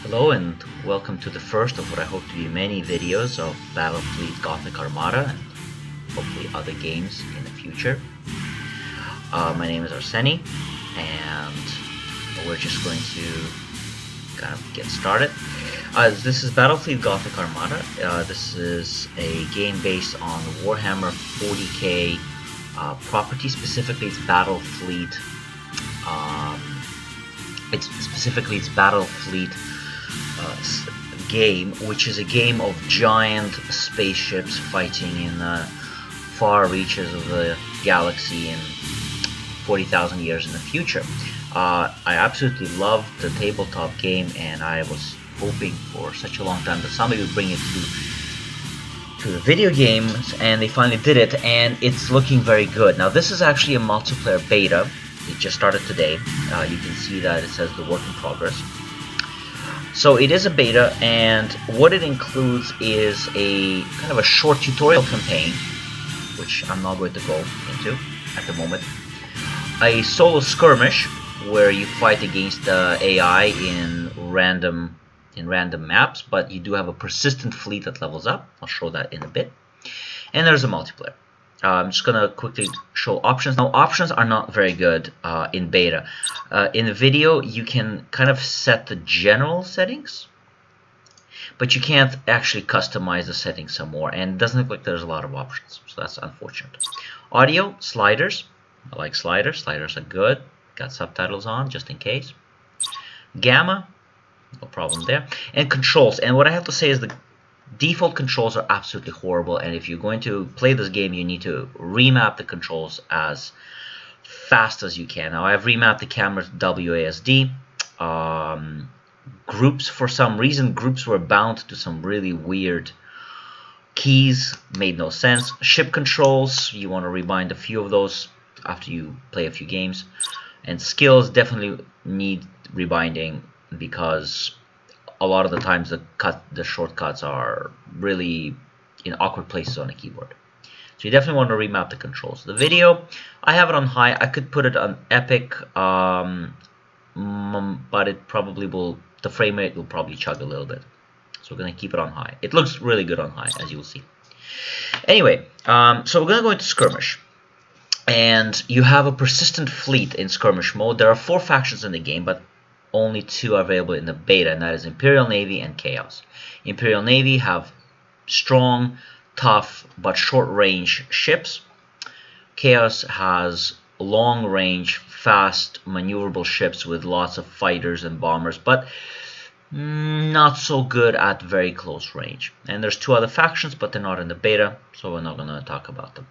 Hello and welcome to the first of what I hope to be many videos of Battlefleet Gothic Armada and hopefully other games in the future. My name is Arseni and we're just going to kind of get started. This is Battlefleet Gothic Armada. This is a game based on Warhammer 40k property. Specifically it's Battlefleet. It's Battlefleet game, which is a game of giant spaceships fighting in the far reaches of the galaxy in 40,000 years in the future. I absolutely loved the tabletop game, and I was hoping for such a long time that somebody would bring it to the video games, and they finally did it, and it's looking very good. Now this is actually a multiplayer beta. It just started today. You can see that it says the work in progress. So it is a beta, and what it includes is a kind of a short tutorial campaign, which I'm not going to go into at the moment. A solo skirmish where you fight against the AI in random maps, but you do have a persistent fleet that levels up. I'll show that in a bit. And there's a multiplayer. I'm just going to quickly show options. Now, options are not very good in beta. In the video, you can kind of set the general settings, but you can't actually customize the settings some more, and it doesn't look like there's a lot of options, so that's unfortunate. Audio, sliders. I like sliders. Sliders are good. Got subtitles on, just in case. Gamma, no problem there. And controls. And what I have to say is the default controls are absolutely horrible, and if you're going to play this game, you need to remap the controls as fast as you can. Now I've remapped the camera to WASD. Groups, for some reason, groups were bound to some really weird keys, made no sense. Ship controls, you want to rebind a few of those after you play a few games. And skills definitely need rebinding, because a lot of the times the shortcuts are really in awkward places on the keyboard. So you definitely want to remap the controls. The video, I have it on high. I could put it on epic, but it probably will, the frame rate will probably chug a little bit. So we're going to keep it on high. It looks really good on high, as you will see. Anyway, so we're going to go into skirmish. And you have a persistent fleet in skirmish mode. There are 4 factions in the game, but only 2 are available in the beta, and that is Imperial Navy and Chaos. Imperial Navy have strong, tough, but short-range ships. Chaos has long-range, fast, maneuverable ships with lots of fighters and bombers, but not so good at very close range. And there's 2 other factions, but they're not in the beta, so we're not going to talk about them.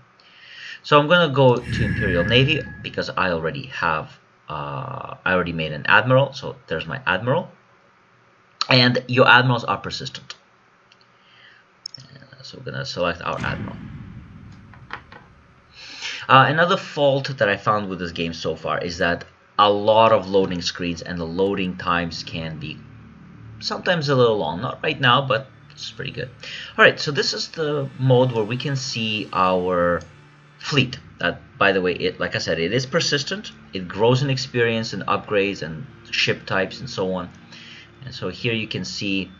So I'm going to go to Imperial Navy because I already have I already made an admiral, so there's my admiral, and your admirals are persistent. So we're gonna select our admiral. Another fault that I found with this game so far is that a lot of loading screens, and the loading times can be sometimes a little long. Not right now, but it's pretty good. Alright, so this is the mode where we can see our fleet. That, by the way, like I said, it is persistent. It grows in experience and upgrades and ship types and so on. And so here you can see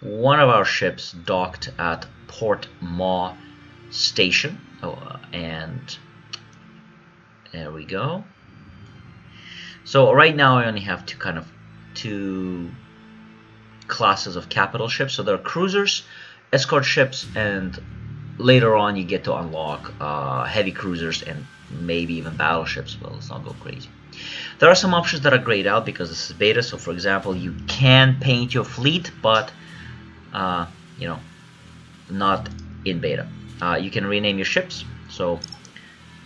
one of our ships docked at Port Maw Station. And there we go. So right now I only have two classes of capital ships. So there are cruisers, escort ships, and later on you get to unlock heavy cruisers and maybe even battleships. Well, let's not go crazy. There are some options that are grayed out because this is beta. So for example, you can paint your fleet, but you know, not in beta. You can rename your ships. So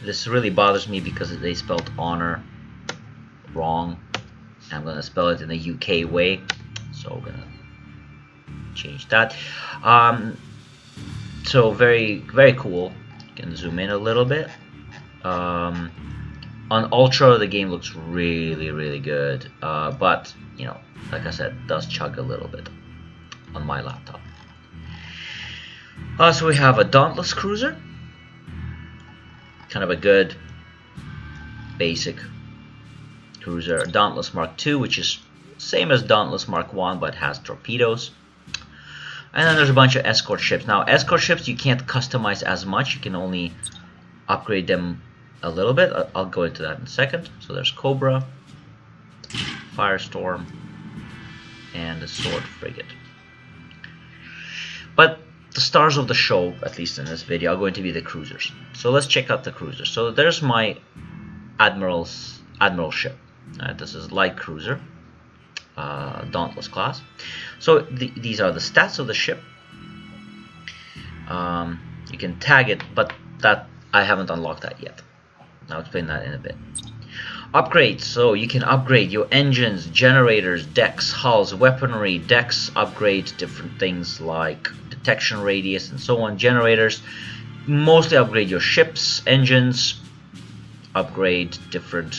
this really bothers me because they spelled honor wrong. I'm going to spell it in the UK way, so we're going to change that. So very, very cool. You can zoom in a little bit. On Ultra, the game looks really, really good. But, you know, like I said, it does chug a little bit on my laptop. So we have a Dauntless Cruiser. Kind of a good, basic cruiser. Dauntless Mark II, which is same as Dauntless Mark 1, but has torpedoes. And then there's a bunch of escort ships. Now, escort ships you can't customize as much. You can only upgrade them a little bit. I'll go into that in a second. So there's Cobra, Firestorm, and the Sword Frigate. But the stars of the show, at least in this video, are going to be the cruisers. So let's check out the cruisers. So there's my admiral ship. This is light cruiser, Dauntless class. So these are the stats of the ship. You can tag it, but that I haven't unlocked that yet. I'll explain that in a bit. Upgrades. So you can upgrade your engines, generators, decks, hulls, weaponry. Decks upgrade different things like detection radius and so on. Generators mostly upgrade your ships. Engines upgrade different,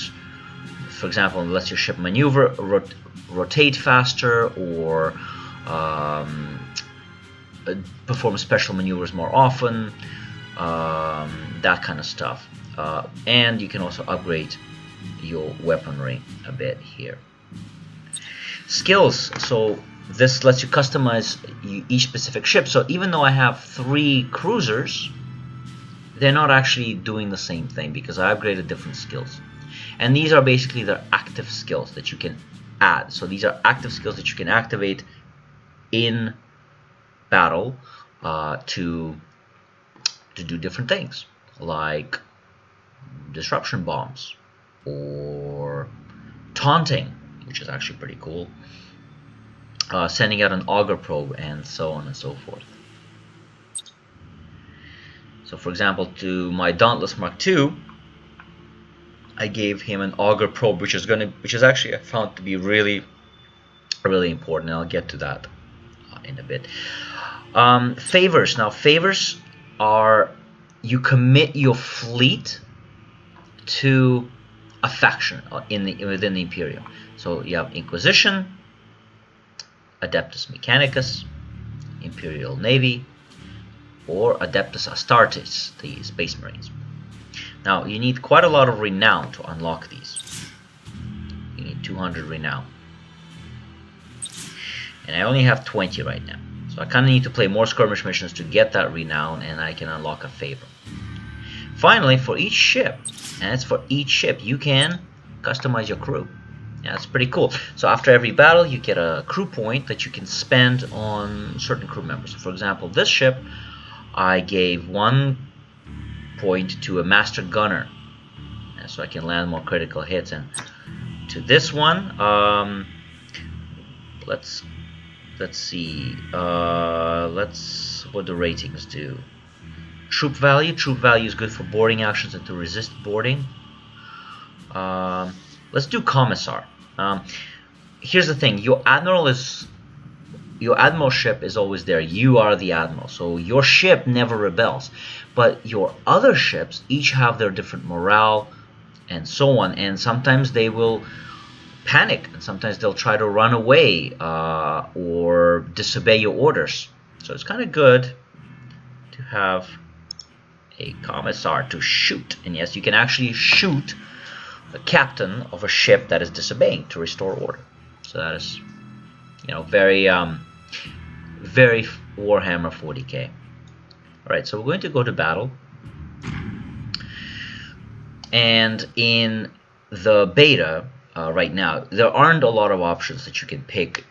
for example, it lets your ship maneuver, rotate faster, or perform special maneuvers more often, that kind of stuff. And you can also upgrade your weaponry a bit here. Skills. So this lets you customize each specific ship. So even though I have 3 cruisers, they're not actually doing the same thing because I upgraded different skills. And these are basically the active skills that you can add. So these are active skills that you can activate in battle to do different things, like disruption bombs or taunting, which is actually pretty cool, sending out an auger probe, and so on and so forth. So for example, to my Dauntless Mark II, I gave him an auger probe, which is actually I found to be really important, and I'll get to that in a bit. Favors. Now favors are, you commit your fleet to a faction within the Imperium. So you have Inquisition, Adeptus Mechanicus, Imperial Navy, or Adeptus Astartes, the Space Marines. Now you need quite a lot of renown to unlock these. You need 200 renown, and I only have 20 right now. So I kind of need to play more skirmish missions to get that renown, and I can unlock a favor. Finally, for each ship, and it's for each ship, you can customize your crew. Yeah, that's pretty cool. So after every battle, you get a crew point that you can spend on certain crew members. So for example, this ship, I gave 1 point to a master gunner, so I can land more critical hits. And to this one, let's see, what do ratings do? Troop value is good for boarding actions and to resist boarding. Let's do Commissar. Here's the thing, your admiral ship is always there. You are the admiral, so your ship never rebels. But your other ships each have their different morale and so on, and sometimes they will panic, and sometimes they'll try to run away or disobey your orders. So it's kind of good to have a Commissar to shoot. And yes, you can actually shoot the captain of a ship that is disobeying to restore order. So that is, very Warhammer 40k. Alright, so we're going to go to battle. And in the beta, right now, there aren't a lot of options that you can pick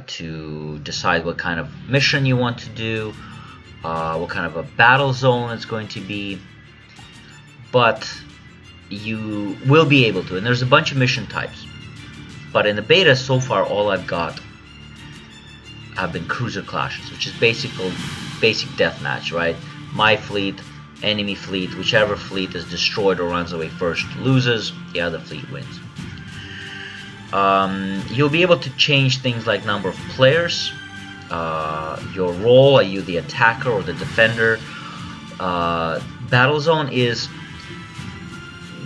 to decide what kind of mission you want to do, what kind of a battle zone it's going to be, but you will be able to, and there's a bunch of mission types. But in the beta so far, all I've got have been cruiser clashes, which is basic deathmatch, right? My fleet, enemy fleet, whichever fleet is destroyed or runs away first loses, the other fleet wins. You'll be able to change things like number of players, your role, are you the attacker or the defender? Battle zone is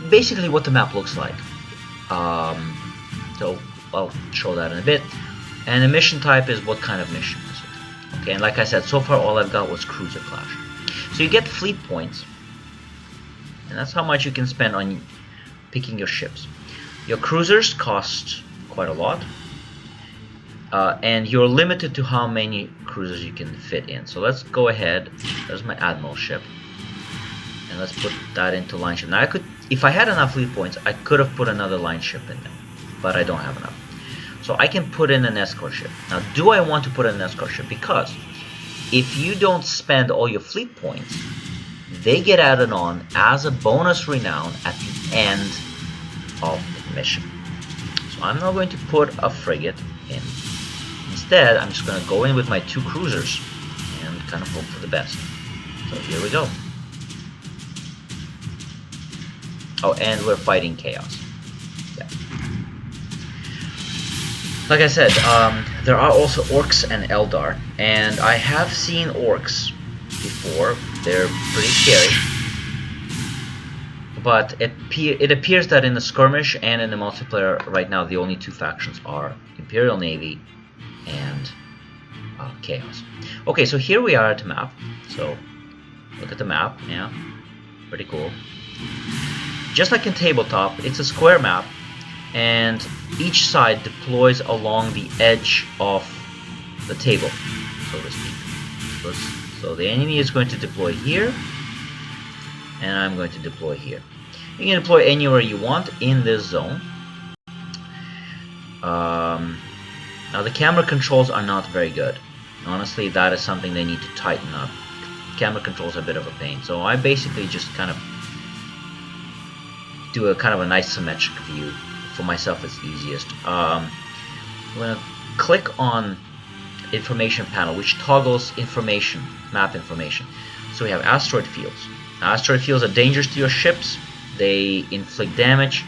basically what the map looks like. So I'll show that in a bit. And the mission type is what kind of mission is it. Okay, and like I said, so far all I've got was cruiser clash. So you get fleet points, and that's how much you can spend on picking your ships. Your cruisers cost quite a lot. and you're limited to how many cruisers you can fit in. So let's go ahead. There's my admiral ship, and let's put that into line ship. Now I could, if I had enough fleet points, I could have put another line ship in there, but I don't have enough. So I can put in an escort ship. Now, do I want to put in an escort ship? Because if you don't spend all your fleet points, they get added on as a bonus renown at the end of the mission. So I'm not going to put a frigate in. Instead, I'm just going to go in with my 2 cruisers and kind of hope for the best. So here we go. Oh, and we're fighting chaos. Yeah. Like I said, there are also orcs and Eldar, and I have seen orcs before. They're pretty scary, but it appears that in the skirmish and in the multiplayer right now, the only 2 factions are Imperial Navy and Chaos. Okay, so here we are at the map. So look at the map. Yeah, pretty cool. Just like in tabletop, it's a square map, and each side deploys along the edge of the table, so to speak. So the enemy is going to deploy here, and I'm going to deploy here. You can deploy anywhere you want in this zone. Now the camera controls are not very good. Honestly, that is something they need to tighten up. Camera controls are a bit of a pain. So I basically just kind of do a kind of a nice symmetric view. For myself, it's easiest. I'm going to click on information panel, which toggles information, map information. So we have asteroid fields. Now, asteroid fields are dangerous to your ships. They inflict damage.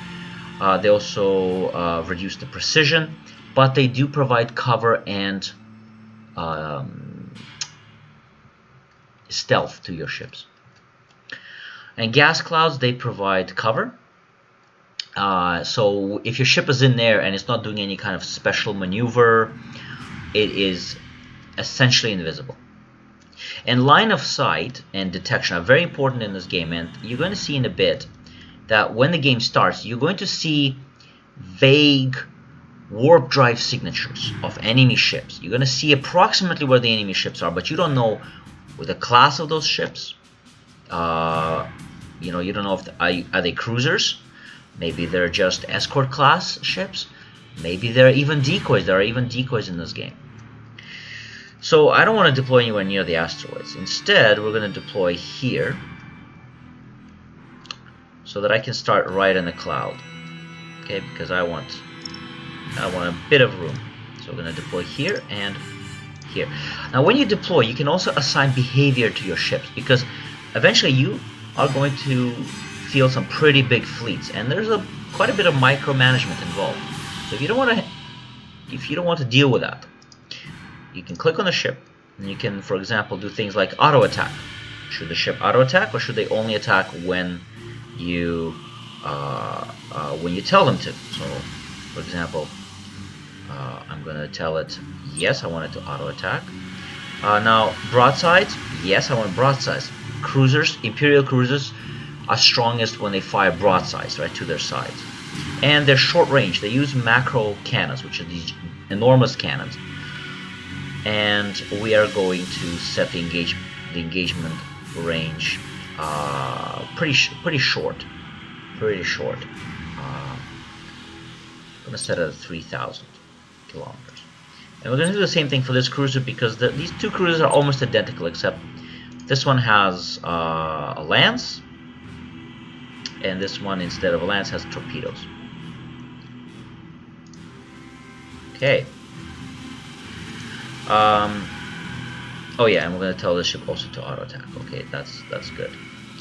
They also reduce the precision, but they do provide cover and stealth to your ships. And gas clouds, they provide cover. So if your ship is in there and it's not doing any kind of special maneuver, it is essentially invisible. And line of sight and detection are very important in this game, and you're going to see in a bit that when the game starts, you're going to see vague warp drive signatures of enemy ships. You're going to see approximately where the enemy ships are, but you don't know the class of those ships. You don't know if are they cruisers. Maybe they're just escort class ships. Maybe they're even decoys. There are even decoys in this game. So I don't want to deploy anywhere near the asteroids. Instead, we're going to deploy here so that I can start right in the cloud. Okay, because I want a bit of room. So we're going to deploy here and here. Now when you deploy, you can also assign behavior to your ships, because eventually you are going to field some pretty big fleets, and there's quite a bit of micromanagement involved. So if you don't want to deal with that, you can click on the ship, and you can, for example, do things like auto attack. Should the ship auto attack, or should they only attack when you tell them to? So, for example, I'm going to tell it yes, I want it to auto attack. Now broadsides, yes, I want broadsides. Cruisers, Imperial cruisers, are strongest when they fire broadsides right to their sides, and they're short range. They use macro cannons, which are these enormous cannons, and we are going to set the engagement range pretty short. I'm gonna set it at 3,000 kilometers, and we're gonna do the same thing for this cruiser, because these 2 cruisers are almost identical, except this one has a lance, and this one, instead of a lance, has torpedoes. Okay. Oh yeah, and we're going to tell this ship also to auto attack. Okay, that's good.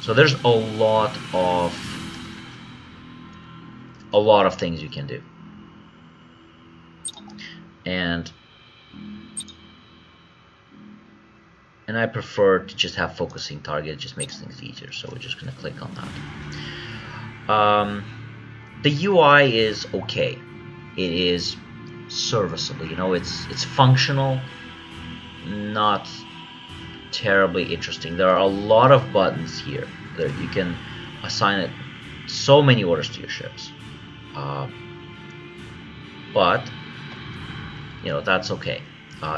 So there's a lot of things you can do, and I prefer to just have focusing target. It just makes things easier. So we're just going to click on that. The UI is okay. It is serviceable. It's functional, not terribly interesting. There are a lot of buttons here that you can assign so many orders to your ships. But you know, that's okay.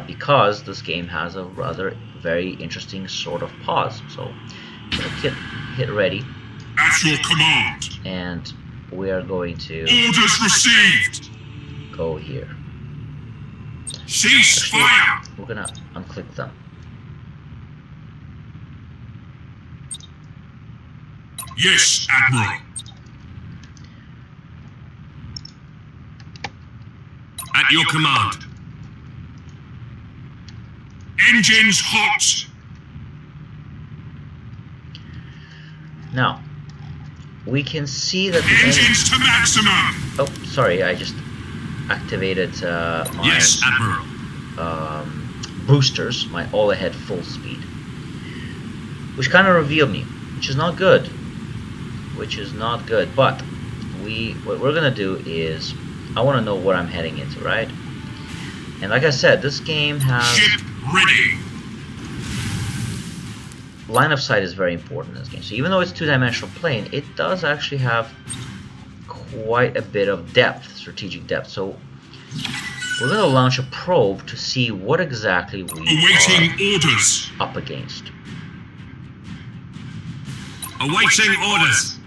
Because this game has a rather very interesting sort of pause. So I'm gonna hit ready. At your command. And we are going to Orders received. go here. Cease fire. We're gonna unclick them. Yes, Admiral. At your command. Engines hot. Now, we can see that the engines to maximum. Oh, sorry, I just activated my yes, Admiral. boosters, my all-ahead full speed, which kind of revealed me, which is not good. But what we're gonna do is, I want to know what I'm heading into, right? And like I said, this game has ship ready. Line of sight is very important in this game. So even though it's two-dimensional plane, it does actually have quite a bit of depth, strategic depth. So we're going to launch a probe to see what exactly we awaiting orders up against. Awaiting orders.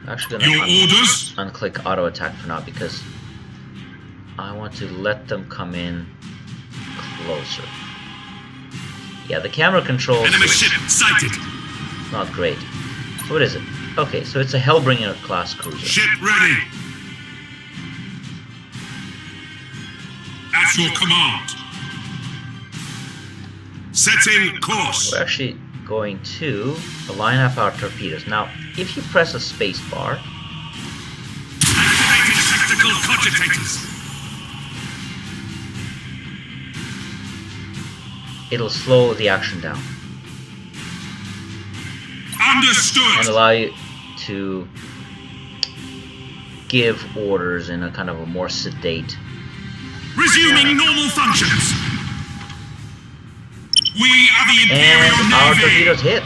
I'm actually going to orders? unclick auto attack for now because I want to let them come in closer. Yeah, the camera controls. Enemy ship sighted. Not great. So what is it? Okay, so it's a Hellbringer class cruiser. Ship ready. At your command. Setting course. We're actually going to line up our torpedoes. Now, if you press a space bar, activating tactical cogitators. It'll slow the action down. Understood. And allow you to give orders in a kind of a more sedate. Resuming normal functions. We are the Imperial and Navy. Our torpedoes hit.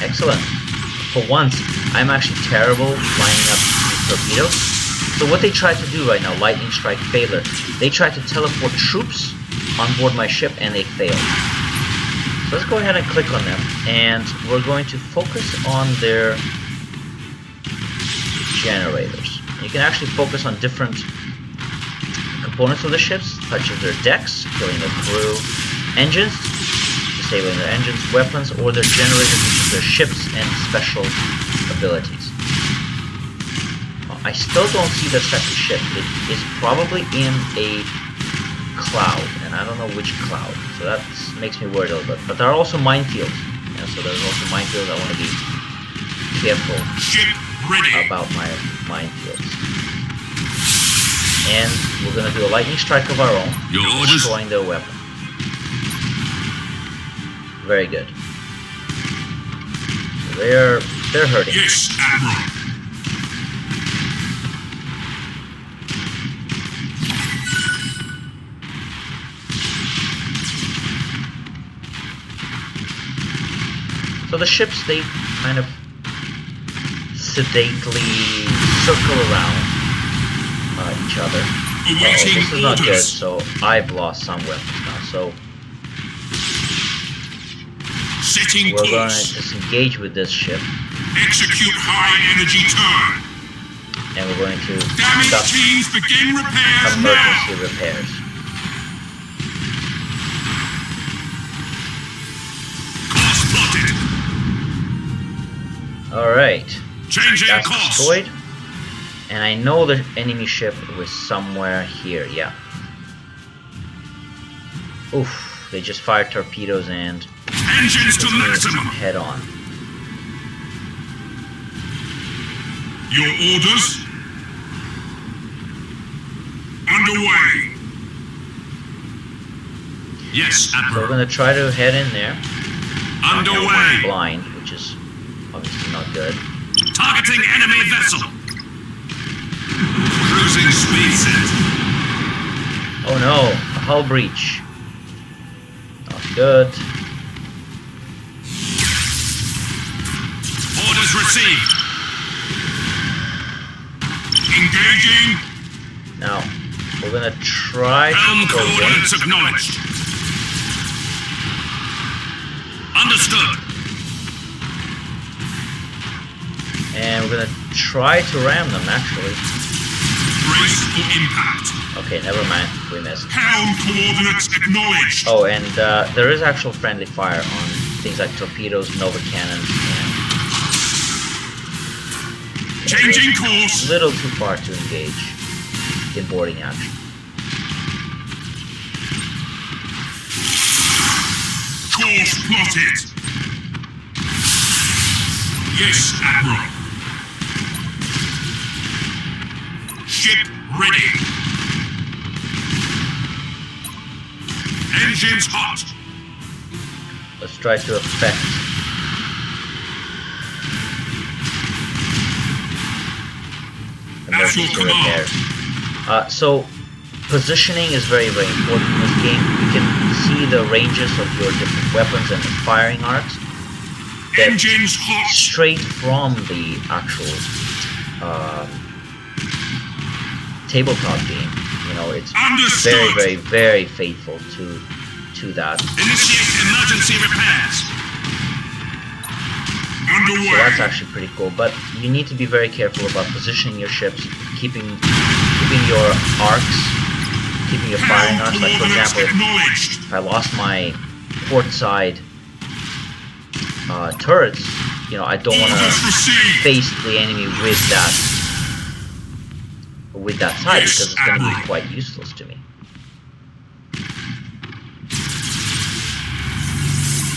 Excellent. For once, I'm actually terrible lining up torpedoes. So what they tried to do right now, lightning strike failure, they tried to teleport troops on board my ship and they failed. So let's go ahead and click on them, and we're going to focus on their generators. You can actually focus on different components of the ships, such as their decks, killing their crew, engines, disabling their engines, weapons, or their generators, which is their ships and special abilities. I still don't see the second ship. It is probably in a cloud, and I don't know which cloud, so that makes me worried a little bit. But there are also minefields, so there's also minefields. I want to be careful about my minefields. And we're going to do a lightning strike of our own, destroying their weapon. Very good. They're hurting. Yes, Admiral. So the ships, they kind of sedately circle around each other. This is not good, so I've lost some weapons now. So we're going to disengage with this ship. Execute high energy turn. And we're going to damage teams begin repairs emergency repairs. Alright, that's destroyed, and I know the enemy ship was somewhere here, yeah. Oof, they just fired torpedoes and engines to maximum. Head on. Your orders? Underway. Yes, Admiral. So we're going to try to head in there. Underway. Blind, which is obviously not good. Targeting enemy vessel. Cruising speed set. Oh no, a hull breach. Not good. Orders received. Engaging. Now, we're gonna try Helm to go in. coordinates acknowledged. Understood. And we're gonna try to ram them, actually. Brace for impact. Okay, never mind. We missed. Helm coordinates acknowledged. Oh, and there is actual friendly fire on things like torpedoes, Nova cannons, and Changing course. a little too far to engage in boarding action. Course plotted. Yes, Admiral. Ship ready. Engines hot. Let's try to affect emergency repairs. So positioning is very, very important in this game. You can see the ranges of your different weapons and the firing arcs that Engines hot. straight from the actual tabletop game. You know, it's Understood. very, very, very faithful to that. Initiate emergency repairs. Underway. So that's actually pretty cool. But you need to be very careful about positioning your ships, keeping your arcs, keeping your firing arcs. Like, for example, if I lost my port side turrets, you know, I don't want to face the enemy with that side, Yes, because it's going to be Admiral. quite useless to me.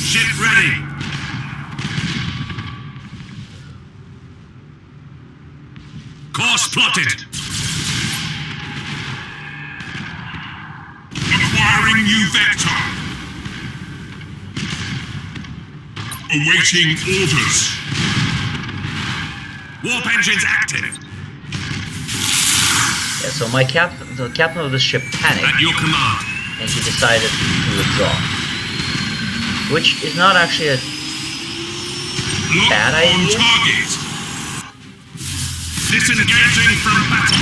Ship ready. Course plotted. Acquiring new vector. Awaiting orders. Warp engines active. Yeah, so the captain of the ship panicked, At your command. and he decided to withdraw, which is not actually a Lock bad on idea. target. Disengaging from battle.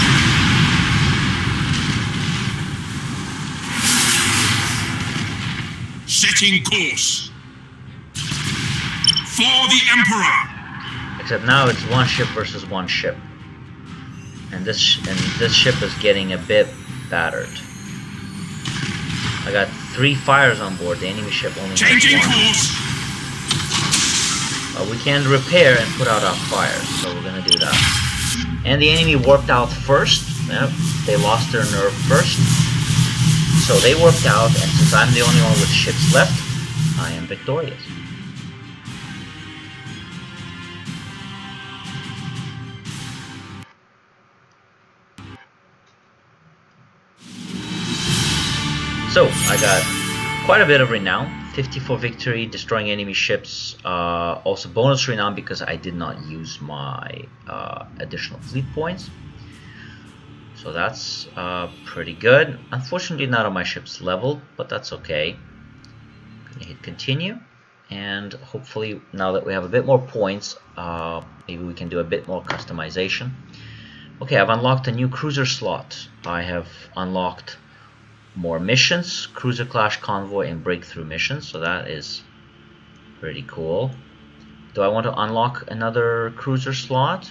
Setting course. For the Emperor. Except now it's one ship versus one ship, and this ship is getting a bit battered. I got 3 fires on board. The enemy ship only Changing has 1. course. We can repair and put out our fires, so we're gonna do that. And the enemy warped out first. Yep, they lost their nerve first, so they warped out. And since I'm the only one with ships left, I am victorious. So I got quite a bit of renown, 54 victory, destroying enemy ships, also bonus renown because I did not use my additional fleet points. So that's pretty good. Unfortunately, none of my ships leveled, but that's okay. Gonna hit continue, and hopefully now that we have a bit more points, maybe we can do a bit more customization. Okay, I've unlocked a new cruiser slot. I have unlocked more missions, cruiser clash convoy and breakthrough missions, so that is pretty cool. Do I want to unlock another cruiser slot,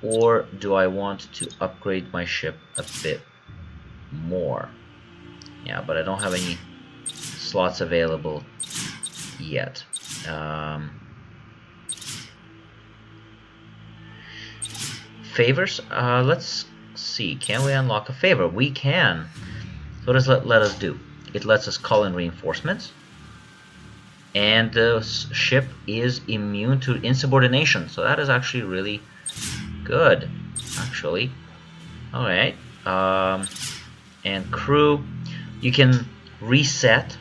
or do I want to upgrade my ship a bit more? Yeah, but I don't have any slots available yet. Favors, let's see, can we unlock a favor? We can. So what does that let us do? It lets us call in reinforcements, and the ship is immune to insubordination, so that is actually really good, actually. Alright, and crew, you can reset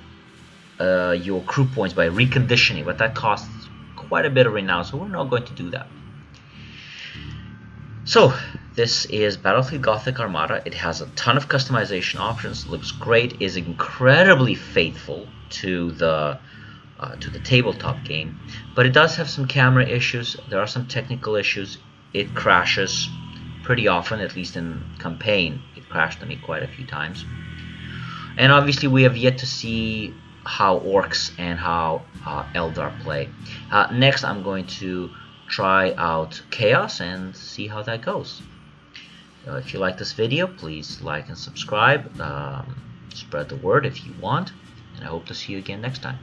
your crew points by reconditioning, but that costs quite a bit of renown, so we're not going to do that. So this is Battlefleet Gothic Armada. It has a ton of customization options, looks great, is incredibly faithful to the tabletop game, but it does have some camera issues. There are some technical issues. It crashes, pretty often, at least in campaign. It crashed on me quite a few times. And obviously we have yet to see how orcs and how Eldar play. Next I'm going to try out Chaos and see how that goes. If you like this video, please like and subscribe. Spread the word if you want, and I hope to see you again next time.